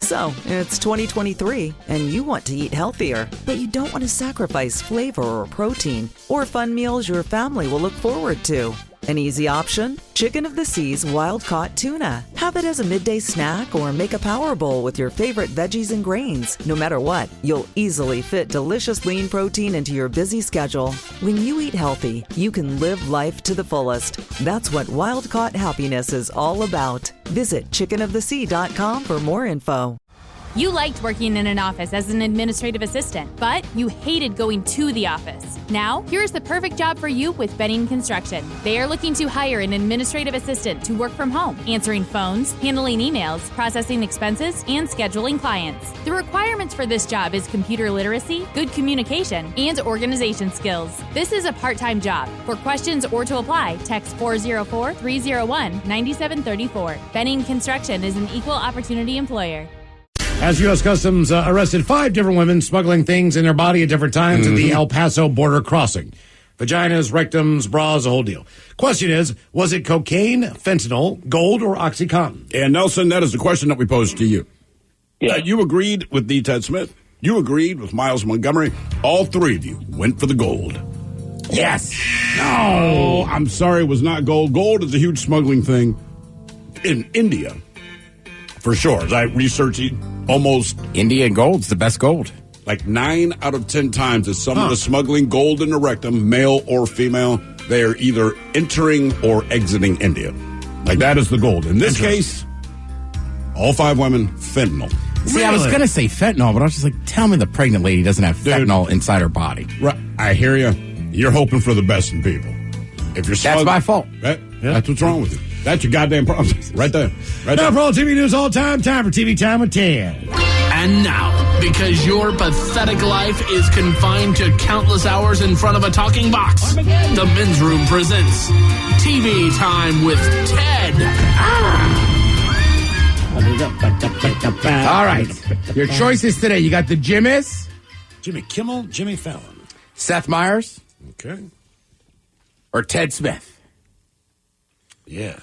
So, it's 2023, and you want to eat healthier, but you don't want to sacrifice flavor or protein or fun meals your family will look forward to. An easy option? Chicken of the Sea's wild-caught tuna. Have it as a midday snack or make a power bowl with your favorite veggies and grains. No matter what, you'll easily fit delicious lean protein into your busy schedule. When you eat healthy, you can live life to the fullest. That's what wild-caught happiness is all about. Visit chickenofthesea.com for more info. You liked working in an office as an administrative assistant, but you hated going to the office. Now, here's the perfect job for you with Benning Construction. They are looking to hire an administrative assistant to work from home, answering phones, handling emails, processing expenses, and scheduling clients. The requirements for this job is computer literacy, good communication, and organization skills. This is a part-time job. For questions or to apply, text 404-301-9734. Benning Construction is an equal opportunity employer. As U.S. Customs arrested 5 different women smuggling things in their body at different times at the El Paso border crossing. Vaginas, rectums, bras, the whole deal. Question is, was it cocaine, fentanyl, gold, or OxyContin? And Nelson, that is the question that we posed to you. Yeah. You agreed with D. Ted Smith. You agreed with Miles Montgomery. All 3 of you went for the gold. Yes. No, I'm sorry, it was not gold. Gold is a huge smuggling thing in India. For sure. As I researched it, almost Indian gold's the best gold. Like 9 out of 10 times that someone is smuggling gold in the rectum, male or female, they are either entering or exiting India. Like that is the gold. In this case, all 5 women, fentanyl. See, I was going to say fentanyl, but I was just like, tell me the pregnant lady doesn't have fentanyl inside her body. Right. I hear you. You're hoping for the best in people. If you're That's my fault. That's what's wrong with you. That's your goddamn problem. Right there. Right now there. for all TV news all time for TV Time with Ted. And now, because your pathetic life is confined to countless hours in front of a talking box, the Men's Room presents TV Time with Ted. All right. Your choices today. You got the Jimmies. Jimmy Kimmel, Jimmy Fallon. Seth Meyers. Okay. Or Ted Smith. Yeah.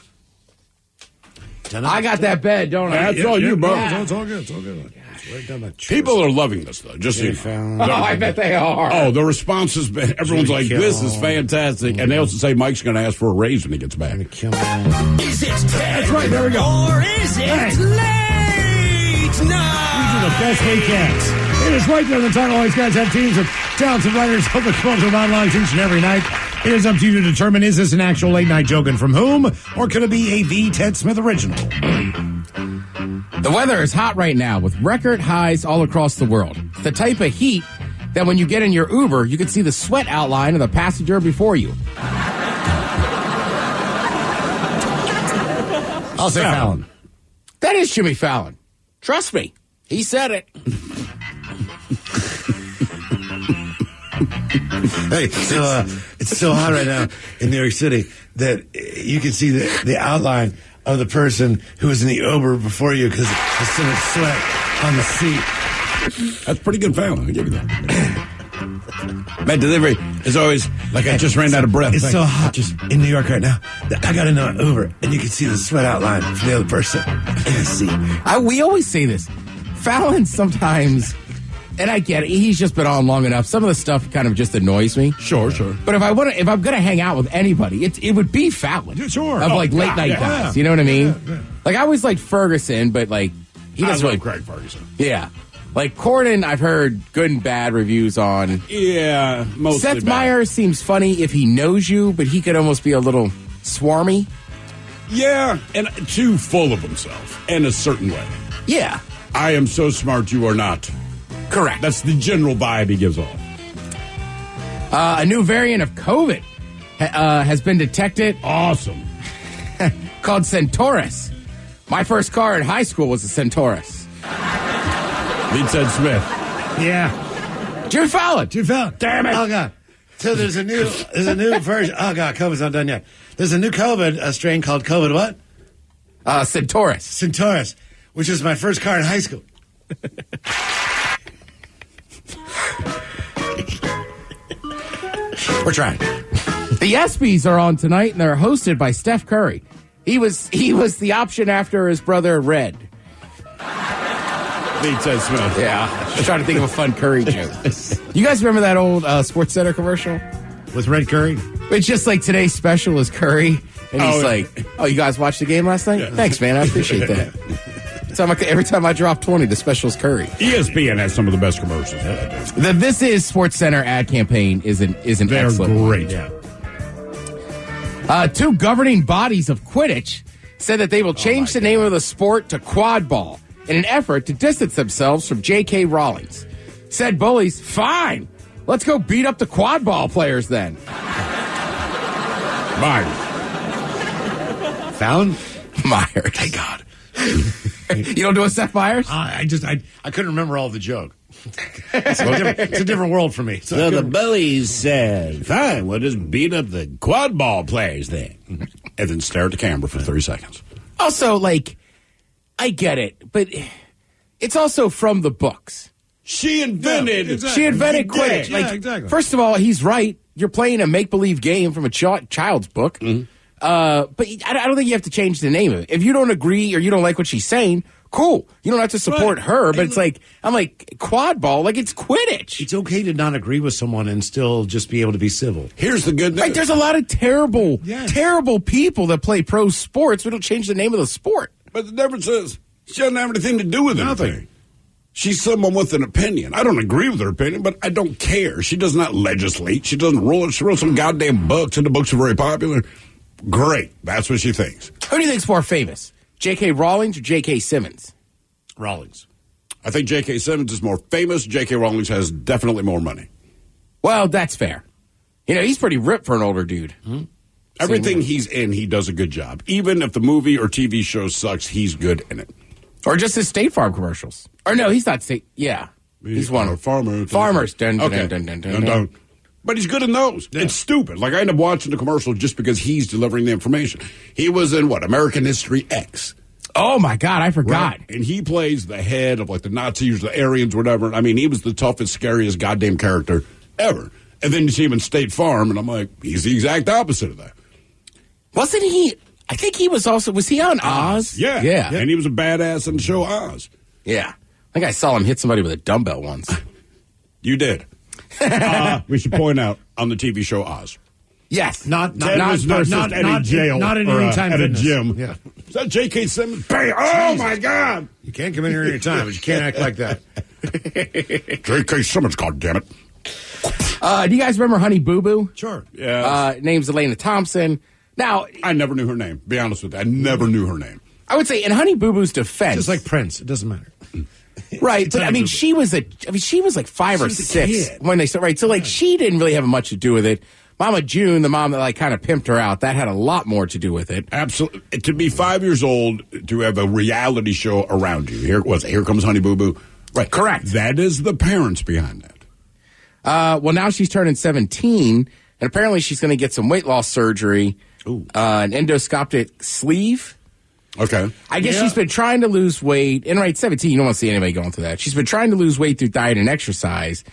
I got that bed, don't I? That's all you, bro. It's all good. It's all good. It's right down my chest. People are loving this, though. Just so you know. Oh, I bet they are. Oh, the response has been, everyone's Jimmy like, Kimmel. this is fantastic. And they also say Mike's going to ask for a raise when he gets back. Jimmy Kimmel. Is it Ted? That's right, there we go. Or is it late night? These are the best weekends. It is right there in the title. All these guys have teams of talented writers help expose their monologues each and every night. It is up to you to determine, is this an actual late night joke and from whom, or could it be a The Ted Smith original? The weather is hot right now with record highs all across the world. It's the type of heat that when you get in your Uber, you can see the sweat outline of the passenger before you. I'll say Fallon. That is Jimmy Fallon. Trust me. He said it. Hey, so it's so hot right now in New York City that you can see the outline of the person who was in the Uber before you because there's so much sweat on the seat. That's pretty good, Fallon. I'll give you that. My delivery is always like I just ran out of breath. It's so hot just in New York right now that I got into an Uber and you can see the sweat outline from the other person in the seat. We always say this. Fallon sometimes, and I get it, he's just been on long enough. Some of the stuff kind of just annoys me. Sure. But if I'm gonna hang out with anybody, it would be Fallon. Sure. Of like late night guys. You know what I mean? Yeah. Like I always liked Ferguson, but like he doesn't really. Craig Ferguson. Yeah. Like Corden, I've heard good and bad reviews on. Yeah, mostly Seth bad. Meyers seems funny if he knows you, but he could almost be a little swarmy. Yeah, and too full of himself in a certain way. Yeah. I am so smart, you are not. Correct. That's the general vibe he gives off. A new variant of COVID has been detected. Awesome. Called Centaurus. My first car in high school was a Centaurus. Lee Ted Smith. Yeah. Jimmy Fallon. Damn it. Oh, God. So there's a new version. Oh, God, COVID's not done yet. There's a new COVID strain called COVID what? Centaurus. Centaurus, which was my first car in high school. We're trying. The ESPYs are on tonight, and they're hosted by Steph Curry. He was the option after his brother Red. Pete said Smith. Yeah. I was trying to think of a fun Curry joke. You guys remember that old Sports Center commercial? With Red Curry? It's just like today's special is Curry. And he's like, oh, you guys watched the game last night? Yeah. Thanks, man. I appreciate that. Every time I drop 20, the special's Curry. ESPN has some of the best commercials. The This Is Sports Center ad campaign is an They're excellent great. one. Yeah. Two governing bodies of Quidditch said that they will change the name of the sport to quad ball in an effort to distance themselves from J.K. Rowling's. Said bullies, fine, let's go beat up the quad ball players then. Myers. Fallon? Myers. Thank God. You don't do a Seth Myers? I couldn't remember all the joke. It's a different world for me. So the bullies said, fine, we'll just beat up the quad ball players then. And then stare at the camera for 30 seconds. Also, like, I get it, but it's also from the books. She invented She invented Quidditch. Yeah, Like, exactly. First of all, he's right. You're playing a make-believe game from a child's book. Mm-hmm. But I don't think you have to change the name of it. If you don't agree or you don't like what she's saying, cool. You don't have to support her, but it's like, I'm like, quad ball, like it's Quidditch. It's okay to not agree with someone and still just be able to be civil. Here's the good news. Like, there's a lot of terrible people that play pro sports. We don't change the name of the sport. But the difference is, she doesn't have anything to do with anything. She's someone with an opinion. I don't agree with her opinion, but I don't care. She does not legislate. She doesn't rule it. She wrote some goddamn books, and the books are very popular. Great. That's what she thinks. Who do you think's more famous? J.K. Rowling or J.K. Simmons? Rawlings. I think J.K. Simmons is more famous. J.K. Rowling has definitely more money. Well, that's fair. You know, he's pretty ripped for an older dude. Hmm? Everything he's in, he does a good job. Even if the movie or TV show sucks, he's good in it. Or just his State Farm commercials. Or no, he's not State. Yeah. He's one of Farmers. Farmers. Dun, dun, Okay. dun, dun, dun, Dun, dun. dun. But he's good in those. Yeah. It's stupid. Like, I end up watching the commercial just because he's delivering the information. He was in, American History X. Oh, my God, I forgot. Right? And he plays the head of, like, the Nazis, the Aryans, whatever. I mean, he was the toughest, scariest goddamn character ever. And then you see him in State Farm, and I'm like, he's the exact opposite of that. Wasn't he? I think he was also, was he on Oz? Yeah. Yeah. And he was a badass in the show Oz. Yeah. I think I saw him hit somebody with a dumbbell once. You did. We should point out on the TV show Oz. Yes. Not Ted was versus Eddie Jail not in or, any time at a fitness. gym. Yeah. Is that J.K. Simmons? Bang. Oh, my God. You can't come in here any time, but you can't act like that. J.K. Simmons, goddammit. Do you guys remember Honey Boo Boo? Sure. Yeah. Name's Elena Thompson. Now, I never knew her name. Be honest with you. I never knew her name. I would say in Honey Boo Boo's defense. Just like Prince. It doesn't matter. Right, but I mean, she was like 5 or 6 when they started. Right, so like she didn't really have much to do with it. Mama June, the mom that like kind of pimped her out, that had a lot more to do with it. Absolutely. To be 5 years old, to have a reality show around you. Here comes Honey Boo Boo. Right. Correct. That is the parents behind that. Well, now she's turning 17, and apparently she's going to get some weight loss surgery, an endoscopic sleeve. Okay. I guess she's been trying to lose weight. And right, 17, you don't want to see anybody going through that. She's been trying to lose weight through diet and exercise,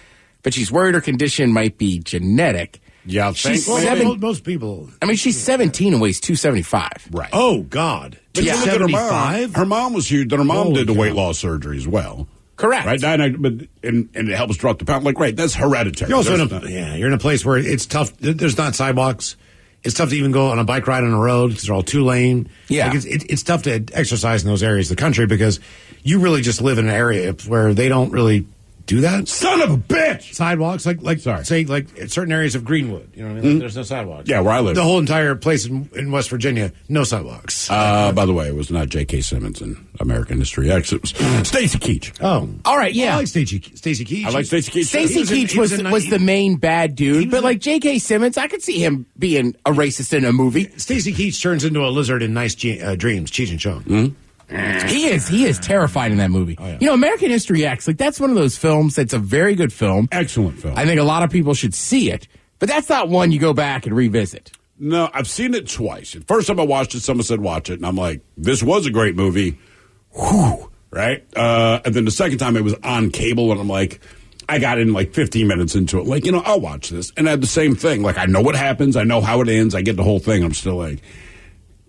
but she's worried her condition might be genetic. Yeah, she's most people. I mean, she's 17 and weighs 275. Right. Oh, God. But Yeah. you look at her mom. 75? Her mom was huge. Then her mom Holy did the cow. weight loss surgery as well. Correct. Right. And it helps drop the pound. Like, right. That's hereditary. You're also There's you're in a place where it's tough. There's not sidewalks. It's tough to even go on a bike ride on a road because they're all 2-lane. Yeah. Like it's tough to exercise in those areas of the country because you really just live in an area where they don't really do that. Son of a bitch. Sidewalks, say in certain areas of Greenwood. You know what I mean? There's no sidewalks. Yeah, where I live. The whole entire place in West Virginia, no sidewalks. By the way, it was not J.K. Simmons in American History X. It was Stacy Keach. Oh. All right, yeah. I like Stacey Keach. I like Stacy Keach. Stacey Keach was the main bad dude, but like J.K. Simmons, I could see him being a racist in a movie. Stacey Keach turns into a lizard in Nice Dreams, Cheech and Chong. He is terrified in that movie. Oh, yeah. You know, American History X, like that's one of those films that's a very good film. Excellent film. I think a lot of people should see it, but that's not one you go back and revisit. No, I've seen it twice. The first time I watched it, someone said watch it, and I'm like, this was a great movie. Whew, right? And then the second time it was on cable, and I'm like, I got in like 15 minutes into it. Like, I'll watch this. And I had the same thing. Like, I know what happens. I know how it ends. I get the whole thing. I'm still like,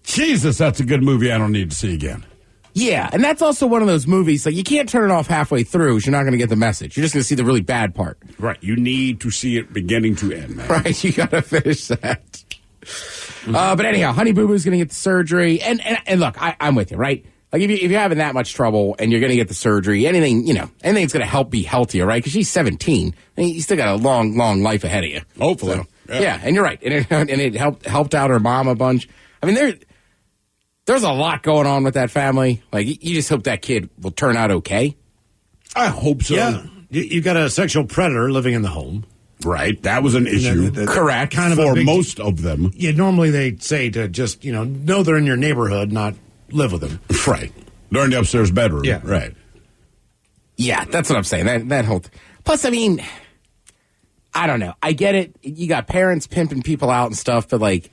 Jesus, that's a good movie I don't need to see again. Yeah, and that's also one of those movies, like, you can't turn it off halfway through because you're not going to get the message. You're just going to see the really bad part. Right. You need to see it beginning to end, man. Right, you got to finish that. But anyhow, Honey Boo Boo's going to get the surgery. And look, I'm with you, right? Like, if you're having that much trouble and you're going to get the surgery, anything that's going to help be healthier, right? Because she's 17. I mean, you still got a long, long life ahead of you. Hopefully. So, yeah, and you're right. And it helped out her mom a bunch. I mean, there's a lot going on with that family. Like, you just hope that kid will turn out okay. I hope so. Yeah. You've got a sexual predator living in the home. Right. That was an issue. Correct. Kind of for a big most of them. Yeah, normally they say to just, know they're in your neighborhood, not live with them. Right. They're in the upstairs bedroom. Yeah. Right. Yeah, that's what I'm saying. That whole Plus, I mean, I don't know. I get it. You got parents pimping people out and stuff, but, like,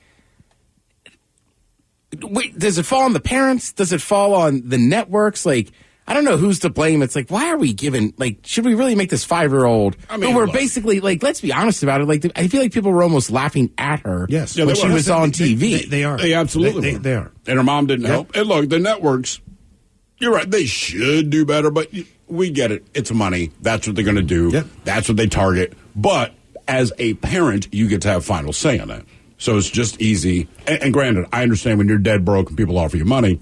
wait, does it fall on the parents? Does it fall on the networks? Like, I don't know who's to blame. It's like, why are we giving, like, should we really make this 5-year-old? I mean, who we're look. basically, like, let's be honest about it. Like, I feel like people were almost laughing at her Yes. Yeah, when they she were. was on TV. They are. They absolutely were. They are. And her mom didn't help. And look, the networks, you're right, they should do better, but we get it. It's money. That's what they're going to do. Yep. That's what they target. But as a parent, you get to have final say on that. So it's just easy. And granted, I understand when you're dead broke and people offer you money,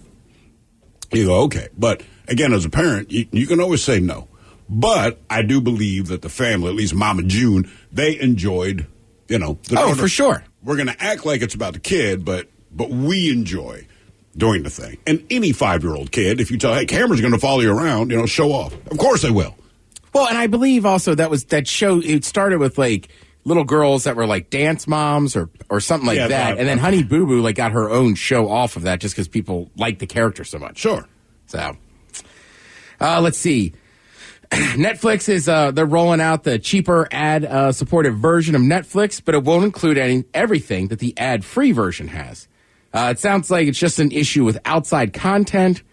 you go, okay. But again, as a parent, you can always say no. But I do believe that the family, at least Mama June, they enjoyed, For sure. We're going to act like it's about the kid, but we enjoy doing the thing. And any 5-year-old kid, if you tell, hey, Cameron's going to follow you around, show off. Of course they will. Well, and I believe also that show, it started with, like, little girls that were, like, dance moms or something like that. And then Honey Boo Boo, like, got her own show off of that just because people like the character so much. Sure. So, let's see. Netflix is, they're rolling out the cheaper ad supported version of Netflix, but it won't include everything that the ad-free version has. It sounds like it's just an issue with outside content.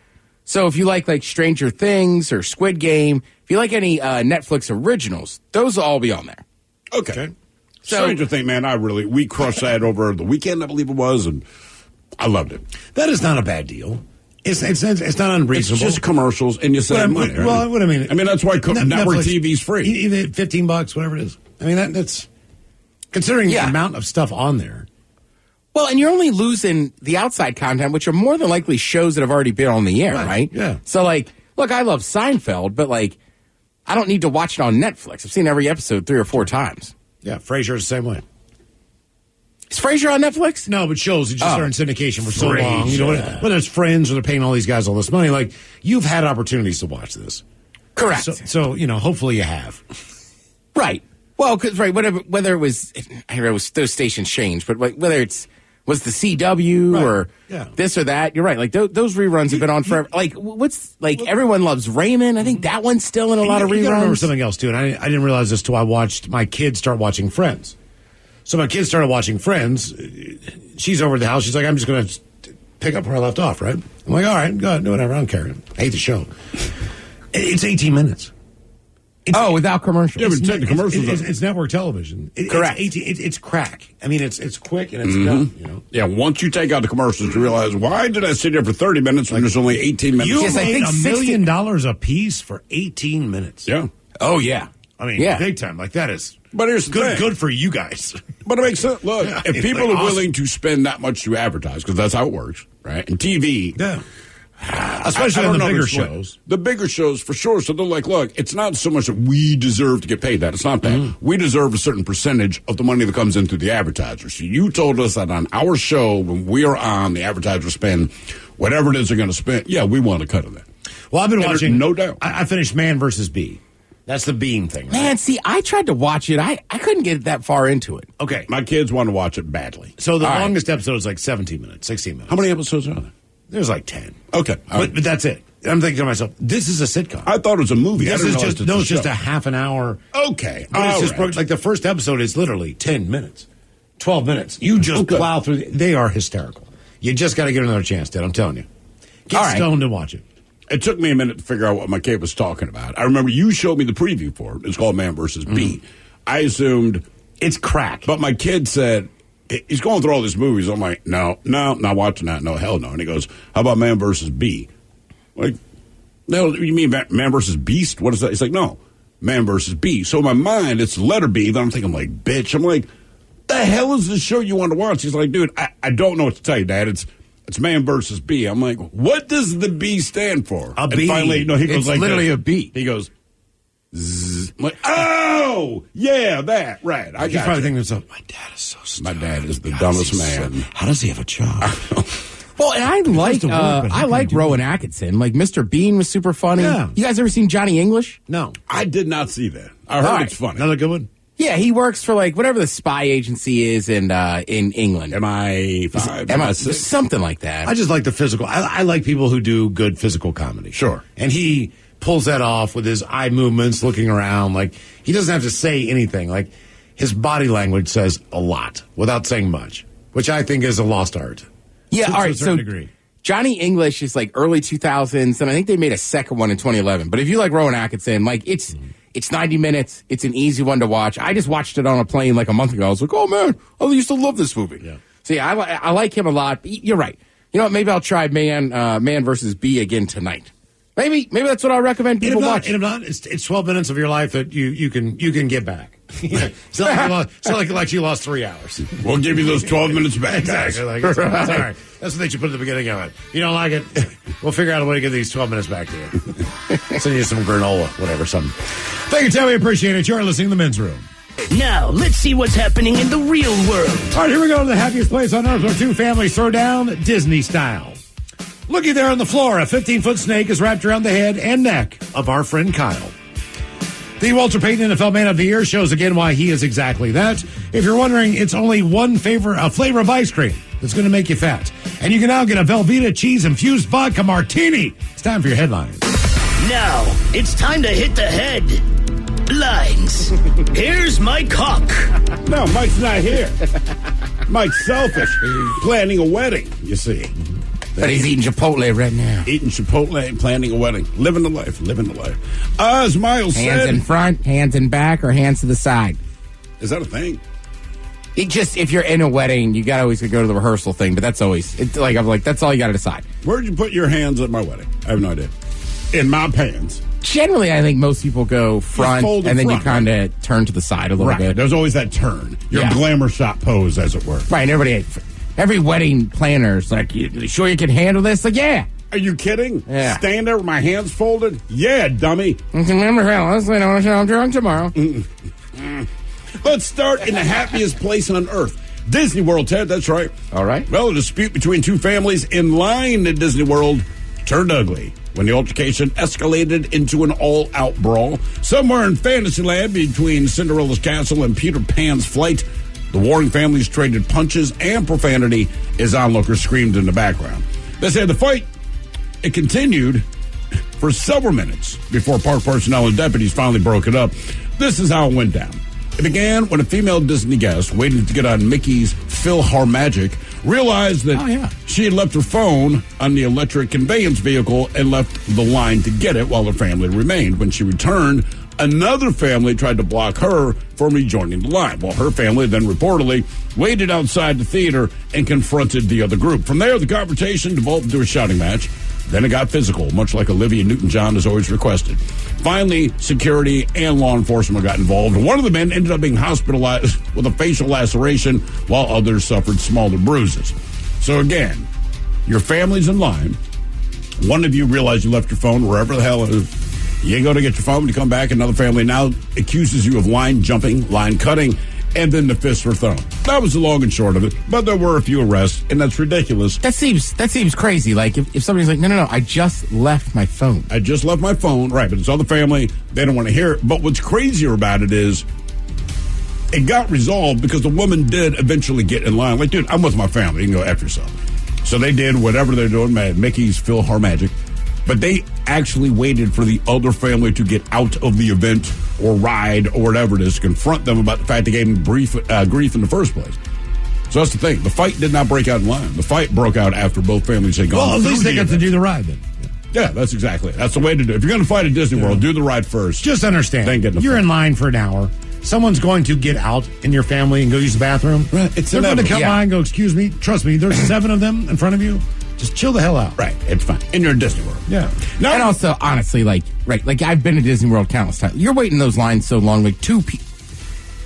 So if you like Stranger Things or Squid Game, if you like any Netflix originals, those will all be on there. Okay. Stranger Things, man, we crushed that over the weekend, I believe it was, and I loved it. That is not a bad deal. It's not unreasonable. It's just commercials, and you save money. Right? Well, what I mean, that's why network TV's free. Even $15, whatever it is. I mean, that's considering the amount of stuff on there. Well, and you're only losing the outside content, which are more than likely shows that have already been on the air, right? Yeah. So, look, I love Seinfeld, but, I don't need to watch it on Netflix. I've seen every episode 3 or 4 times. Yeah, Frasier's the same way. Is Frasier on Netflix? No, but shows that just are in syndication for so long. Whether it's Friends or they're paying all these guys all this money, you've had opportunities to watch this. Correct. So hopefully you have. Right. Well, because whether it was, I know those stations changed, but whether was the CW or this or that, you're right. Those reruns have been on forever. Everyone loves Raymond. I think that one's still in a lot of reruns. You gotta remember something else too, and I didn't realize this till I watched my kids start watching Friends. So my kids started watching Friends. She's over at the house. She's like, I'm just going to pick up where I left off, right? I'm like, all right, go ahead, do whatever. I don't care. I hate the show. It's 18 minutes. Without commercials. Yeah, but take the commercials. It's network television. Correct. It's crack. I mean, it's quick and it's done. Yeah, once you take out the commercials, you realize, why did I sit here for 30 minutes when there's only 18 minutes? You Yes, I made think $1 million a piece for 18 minutes. Yeah. Oh, yeah. I mean, big time. That is. But here's the thing. Good for you guys. But it makes sense. Look, if it's people are awesome. willing to spend that much to advertise, because that's how it works, right? And TV. Yeah. Especially I on don't the know bigger if it's shows. The bigger shows, for sure. So they're like, look, it's not so much that we deserve to get paid that. It's not that. We deserve a certain percentage of the money that comes in through the advertisers. So you told us that on our show, when we are on, the advertisers spend whatever it is they're going to spend. Yeah, we want a cut of that. Well, I've been watching. No doubt. I finished Man versus Bee. That's the Bean thing. Right? Man, see, I tried to watch it. I couldn't get that far into it. Okay. My kids want to watch it badly. So the All right. longest episode is 17 minutes, 16 minutes. How many episodes are there? There's 10. Okay. But that's it. I'm thinking to myself, this is a sitcom. I thought it was a movie. This I is didn't just realize it's just show. a half an hour. Okay. But it's All just right. the first episode is literally 10 minutes, 12 minutes. You just plow through. They are hysterical. You just got to get another chance, Dad. I'm telling you. Get stoned and watch it. It took me a minute to figure out what my kid was talking about. I remember you showed me the preview for it. It's called Man versus Bee. I assumed it's crack. But my kid said, he's going through all these movies. I'm like, no, not watching that. No, hell no. And he goes, how about Man versus Bee? Like, no, you mean Man versus Beast? What is that? He's like, no, Man versus Beast. So in my mind, it's the letter B. Then I'm thinking, like, bitch. I'm like, the hell is this show you want to watch? He's like, dude, I don't know what to tell you, Dad. It's Man versus B. I'm like, what does the B stand for? A B. And finally, no, he goes It's like literally this. a B. He goes, zzz. I'm like, oh, yeah, that, right. I He's got probably you. thinking to himself, my dad is so stupid. My dad is the How does dumbest he man. how does he have a job? Well, and I like to work, but how I can like he do Rowan Atkinson. Like Mr. Bean was super funny. Yeah. You guys ever seen Johnny English? No. I did not see that. I heard All right. it's funny. Another good one? Yeah, he works for like whatever the spy agency is in England. MI5, MI6, something like that. I just like the physical. I like people who do good physical comedy. Sure. And he pulls that off with his eye movements, looking around. Like, he doesn't have to say anything. Like, his body language says a lot without saying much, which I think is a lost art. Yeah, To all a right. certain So degree. Johnny English is like early 2000s, and I think they made a second one in 2011. But if you like Rowan Atkinson, like it's 90 minutes. It's an easy one to watch. I just watched it on a plane like a month ago. I was like, oh man, I used to love this movie. Yeah. So yeah, I like him a lot. You're right. You know what? Maybe I'll try Man versus B again tonight. Maybe that's what I'll recommend people watch. And if not, it's 12 minutes of your life that you can get back. It's not like you actually lost 3 hours. We'll give you those 12 minutes back. Exactly. Like, it's all right. That's what they should put at the beginning of it. You don't like it? We'll figure out a way to get these 12 minutes back to you. Send you some granola, whatever, something. Thank you, Tim. We appreciate it. You're listening to The Men's Room. Now, let's see what's happening in the real world. All right, here we go to the happiest place on earth where two families throw down Disney style. Looky there on the floor, a 15-foot snake is wrapped around the head and neck of our friend Kyle. The Walter Payton NFL Man of the Year shows again why he is exactly that. If you're wondering, it's only one flavor of ice cream that's going to make you fat. And you can now get a Velveeta cheese-infused vodka martini. It's time for your headlines. Now, it's time to hit the headlines. Here's my cock. No, Mike's not here. Mike's selfish. Planning a wedding, you see. But he's eating Chipotle right now. Eating Chipotle and planning a wedding. Living the life. As Miles Hands said. in front, hands in back, or hands to the side. Is that a thing? It just, if you're in a wedding, you gotta always go to the rehearsal thing, but that's always, I'm like, that's all you gotta decide. Where'd you put your hands at my wedding? I have no idea. In my pants. Generally, I think most people go front, fold in and then front, you kind of turn to the side a little bit. There's always that turn. Your Yeah. glamour shot pose, as it were. Right, and every wedding planner's like, you sure you can handle this? Like, yeah. Are you kidding? Yeah. Stand there with my hands folded? Yeah, dummy. I'm drunk tomorrow. Let's start in the happiest place on earth. Disney World, Ted, that's right. All right. Well, a dispute between two families in line at Disney World turned ugly when the altercation escalated into an all-out brawl. Somewhere in Fantasyland between Cinderella's castle and Peter Pan's flight, the warring families traded punches and profanity as onlookers screamed in the background. They said the fight, it continued for several minutes before park personnel and deputies finally broke it up. This is how it went down. It began when a female Disney guest waiting to get on Mickey's PhilharMagic realized that she had left her phone on the electric conveyance vehicle and left the line to get it while her family remained. When she returned, another family tried to block her from rejoining the line, while her family then reportedly waited outside the theater and confronted the other group. From there, the confrontation devolved into a shouting match. Then it got physical, much like Olivia Newton-John has always requested. Finally, security and law enforcement got involved. One of the men ended up being hospitalized with a facial laceration, while others suffered smaller bruises. So again, your family's in line. One of you realized you left your phone wherever the hell it is. You go to get your phone, you come back, another family now accuses you of line jumping, line cutting, and then the fists were thrown. That was the long and short of it, but there were a few arrests, and that's ridiculous. That seems crazy. Like, if somebody's like, no, I just left my phone. I just left my phone, right, but it's other family, they don't want to hear it. But what's crazier about it is it got resolved because the woman did eventually get in line. Like, dude, I'm with my family. You can go F yourself. So they did whatever they're doing, Mickey's PhilharMagic. But they actually waited for the other family to get out of the event or ride or whatever it is to confront them about the fact they gave them grief in the first place. So that's the thing. The fight did not break out in line. The fight broke out after both families had gone. Well, at least they got to event. do the ride then. Yeah, that's exactly it. That's the way to do it. If you're going to fight at Disney World, do the ride first. Just understand, Then get in the you're fight. in line for an hour. Someone's going to get out in your family and go use the bathroom. Right, it's They're going to inevitable. come by and go, excuse me, trust me, there's 7 of them in front of you. Just chill the hell out. Right. It's fine. And you're in Disney World. Yeah. No. And also, honestly, like I've been to Disney World countless times. You're waiting those lines so long, like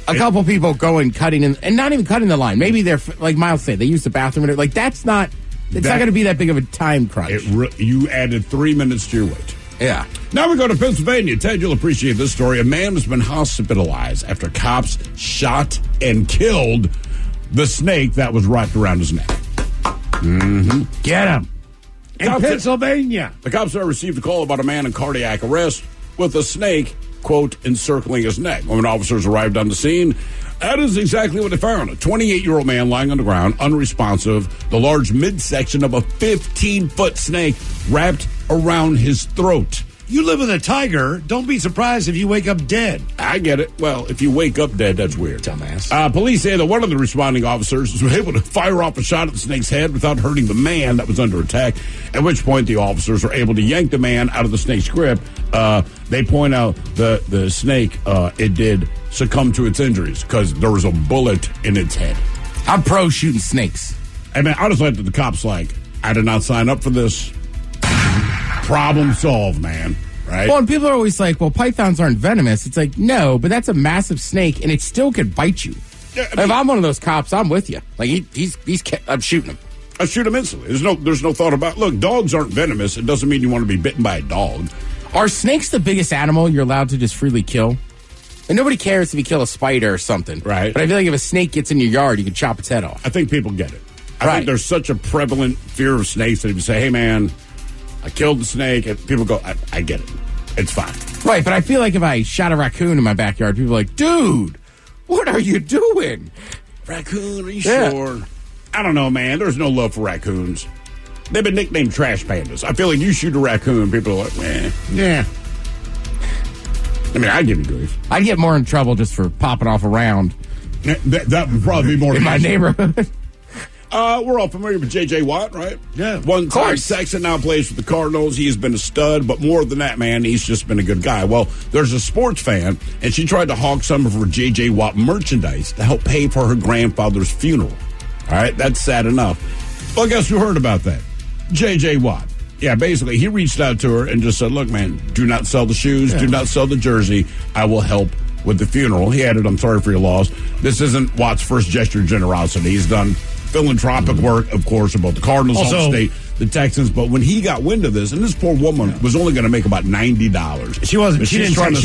a couple people going, cutting in, and not even cutting the line. Maybe they're, like Miles said, they use the bathroom. Like, it's not going to be that big of a time crunch. You added 3 minutes to your wait. Yeah. Now we go to Pennsylvania. Ted, you'll appreciate this story. A man has been hospitalized after cops shot and killed the snake that was wrapped around his neck. Mm-hmm. Get him. In Pennsylvania. The cops have received a call about a man in cardiac arrest with a snake, quote, encircling his neck. When officers arrived on the scene, that is exactly what they found. A 28-year-old man lying on the ground, unresponsive, the large midsection of a 15-foot snake wrapped around his throat. You live with a tiger. Don't be surprised if you wake up dead. I get it. Well, if you wake up dead, that's weird. Dumbass. Police say that one of the responding officers was able to fire off a shot at the snake's head without hurting the man that was under attack, at which point the officers were able to yank the man out of the snake's grip. They point out the snake, it did succumb to its injuries because there was a bullet in its head. I'm pro shooting snakes. I mean, I just like that the cops like, I did not sign up for this. Problem solved, man. Right? Well, and people are always like, well, pythons aren't venomous. It's like, no, but that's a massive snake, and it still could bite you. Yeah, I mean, if I'm one of those cops, I'm with you. Like, I'm shooting him. I shoot him instantly. There's no thought about it. Look, dogs aren't venomous. It doesn't mean you want to be bitten by a dog. Are snakes the biggest animal you're allowed to just freely kill? And nobody cares if you kill a spider or something. Right. But I feel like if a snake gets in your yard, you can chop its head off. I think people get it. I think there's such a prevalent fear of snakes that if you say, hey, man, I killed the snake, and people go, I get it. It's fine. Right, but I feel like if I shot a raccoon in my backyard, people are like, dude, what are you doing? Raccoon, are you sure? I don't know, man. There's no love for raccoons. They've been nicknamed trash pandas. I feel like you shoot a raccoon, people are like, man. Yeah. I mean, I'd give you grief. I'd get more in trouble just for popping off a round. That would probably be more in my neighborhood. We're all familiar with J.J. Watt, right? Yeah. One time Texan, now plays for the Cardinals. He has been a stud, but more than that, man, he's just been a good guy. Well, there's a sports fan, and she tried to hawk some of her J.J. Watt merchandise to help pay for her grandfather's funeral. All right, that's sad enough. Well, guess who heard about that? J.J. Watt. Yeah, basically, he reached out to her and just said, look, man, do not sell the shoes, do not sell the jersey. I will help with the funeral. He added, I'm sorry for your loss. This isn't Watt's first gesture of generosity. He's done philanthropic work, of course, about the Cardinals, home state, the Texans. But when he got wind of this, and this poor woman was only going to make about $90. She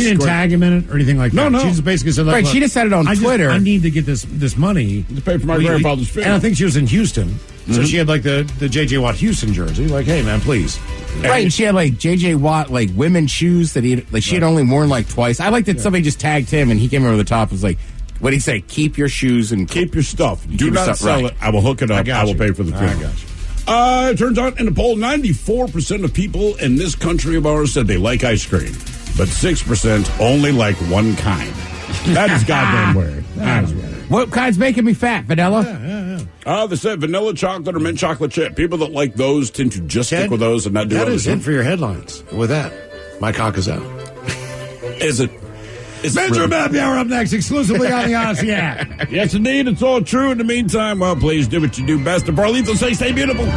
didn't tag him in it or anything like that. No. She just basically said, right, she just said it on Twitter. I need to get this money to pay for my grandfather's funeral. And I think she was in Houston. So she had like the J.J. Watt Houston jersey. Like, hey, man, please. Right, and she had like J.J. Watt, like women's shoes that she had only worn like twice. I like that somebody just tagged him and he came over the top and was like, what did he say? Keep your shoes and keep your stuff. Do not sell it. I will hook it up. I will pay for the funeral. I got you. It turns out in a poll, 94% of people in this country of ours said they like ice cream, but 6% only like one kind. That is goddamn weird. That is weird. What kind's making me fat? Vanilla? Yeah. They said vanilla chocolate or mint chocolate chip. People that like those tend to just stick with those and not do that. That is it for your headlines. With that, my cock is out. Is it? Men's Room Happy Hour up next, exclusively on the Odyssey app. Yes, indeed. It's all true. In the meantime, well, please do what you do best. And Barlito say, stay beautiful.